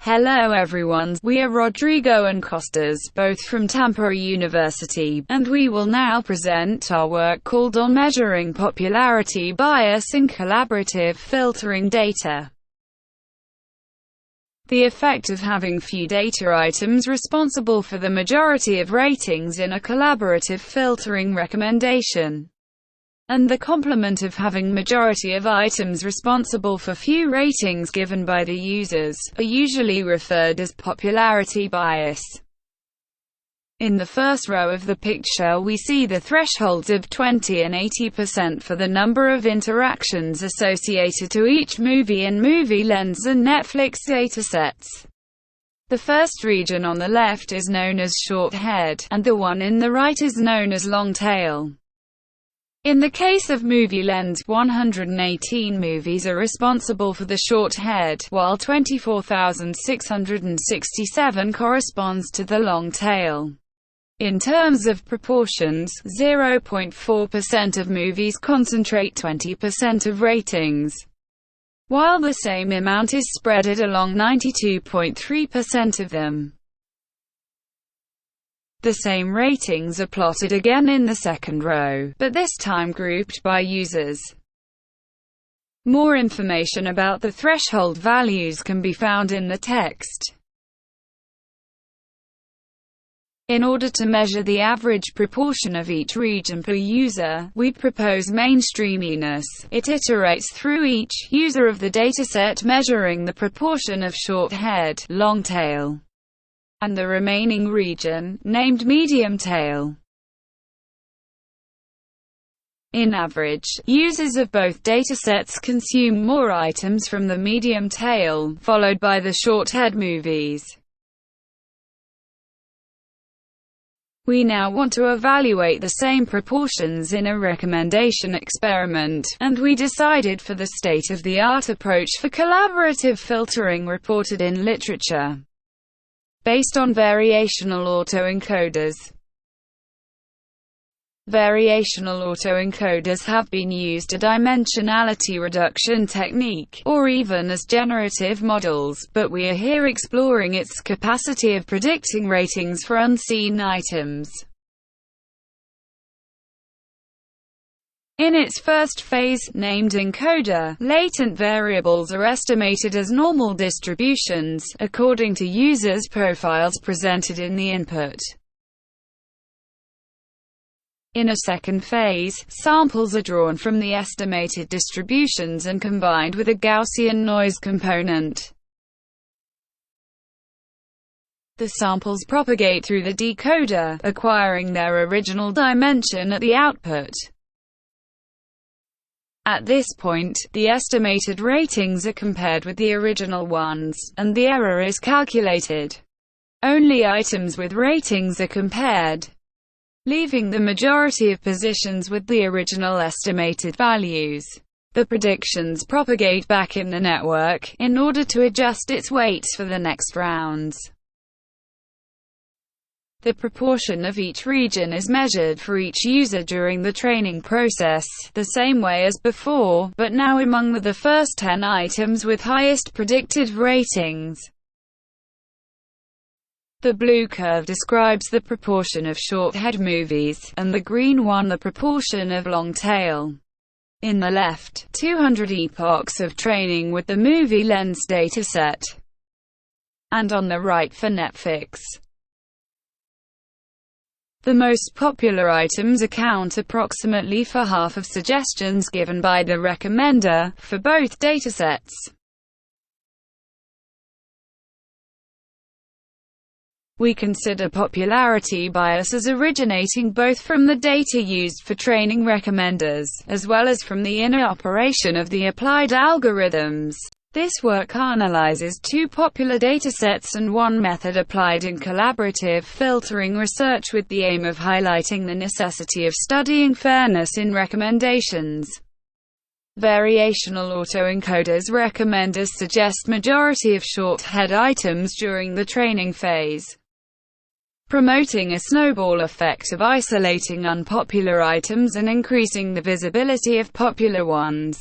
Hello everyone, we are Rodrigo and Costas, both from Tampere University, and we will now present our work called On Measuring Popularity Bias in Collaborative Filtering Data. The effect of having few data items responsible for the majority of ratings in a collaborative filtering recommendation, and the complement of having majority of items responsible for few ratings given by the users, are usually referred as popularity bias. In the first row of the picture we see the thresholds of 20 and 80% for the number of interactions associated to each movie in Movie Lens and Netflix datasets. The first region on the left is known as short head, and the one in the right is known as long tail. In the case of Movie Lens, 118 movies are responsible for the short head, while 24,667 corresponds to the long tail. In terms of proportions, 0.4% of movies concentrate 20% of ratings, while the same amount is spread along 92.3% of them. The same ratings are plotted again in the second row, but this time grouped by users. More information about the threshold values can be found in the text. In order to measure the average proportion of each region per user, we propose mainstreaminess. It iterates through each user of the dataset, measuring the proportion of short head, long tail, and the remaining region, named medium tail. In average, users of both datasets consume more items from the medium tail, followed by the short head movies. We now want to evaluate the same proportions in a recommendation experiment, and we decided for the state-of-the-art approach for collaborative filtering reported in literature, based on variational autoencoders. Variational autoencoders have been used as a dimensionality reduction technique, or even as generative models, but we are here exploring its capacity of predicting ratings for unseen items. In its first phase, named encoder, latent variables are estimated as normal distributions, according to users' profiles presented in the input. In a second phase, samples are drawn from the estimated distributions and combined with a Gaussian noise component. The samples propagate through the decoder, acquiring their original dimension at the output. At this point, the estimated ratings are compared with the original ones, and the error is calculated. Only items with ratings are compared, leaving the majority of positions with the original estimated values. The predictions propagate back in the network, in order to adjust its weights for the next rounds. The proportion of each region is measured for each user during the training process, the same way as before, but now among the first 10 items with highest predicted ratings. The blue curve describes the proportion of short head movies, and the green one the proportion of long tail. In the left, 200 epochs of training with the Movie Lens dataset, and on the right for Netflix. The most popular items account approximately for half of suggestions given by the recommender, for both datasets. We consider popularity bias as originating both from the data used for training recommenders, as well as from the inner operation of the applied algorithms. This work analyzes two popular datasets and one method applied in collaborative filtering research with the aim of highlighting the necessity of studying fairness in recommendations. Variational autoencoders recommenders suggest majority of short head items during the training phase, promoting a snowball effect of isolating unpopular items and increasing the visibility of popular ones.